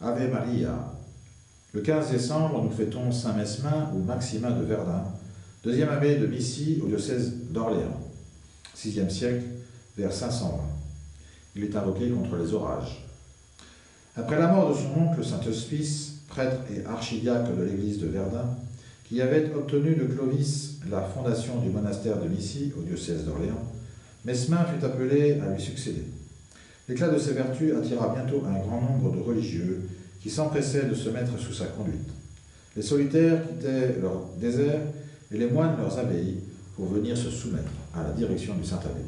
Ave Maria. Le 15 décembre, nous fêtons Saint Mesmin ou Maximin de Verdun, deuxième abbé de Missy au diocèse d'Orléans, 6e siècle, vers 520. Il est invoqué contre les orages. Après la mort de son oncle Saint-Hospice, prêtre et archidiacre de l'église de Verdun, qui avait obtenu de Clovis la fondation du monastère de Missy au diocèse d'Orléans, Mesmin fut appelé à lui succéder. L'éclat de ses vertus attira bientôt un grand nombre de religieux qui s'empressaient de se mettre sous sa conduite. Les solitaires quittaient leur désert et les moines leurs abbayes pour venir se soumettre à la direction du Saint-Abbé.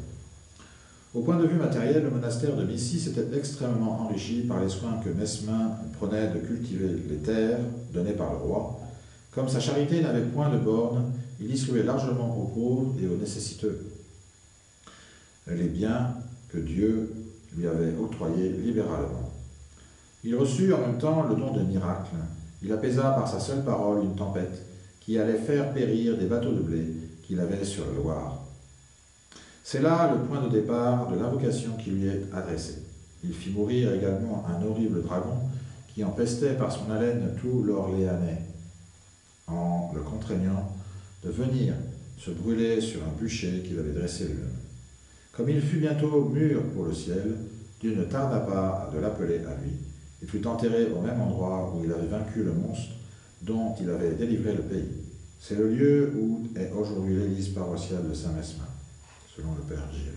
Au point de vue matériel, le monastère de Missy s'était extrêmement enrichi par les soins que Mesmin prenait de cultiver les terres données par le roi. Comme sa charité n'avait point de bornes, il distribuait largement aux pauvres et aux nécessiteux les biens que Dieu lui avait octroyés libéralement. Il reçut en même temps le don de miracles. Il apaisa par sa seule parole une tempête qui allait faire périr des bateaux de blé qu'il avait sur la Loire. C'est là le point de départ de l'invocation qui lui est adressée. Il fit mourir également un horrible dragon qui empestait par son haleine tout l'Orléanais, en le contraignant de venir se brûler sur un bûcher qu'il avait dressé lui-même. Comme il fut bientôt mûr pour le ciel, Dieu ne tarda pas de l'appeler à lui. Il fut enterré au même endroit où il avait vaincu le monstre dont il avait délivré le pays. C'est le lieu où est aujourd'hui l'église paroissiale de Saint-Mesmin, selon le Père Gilles.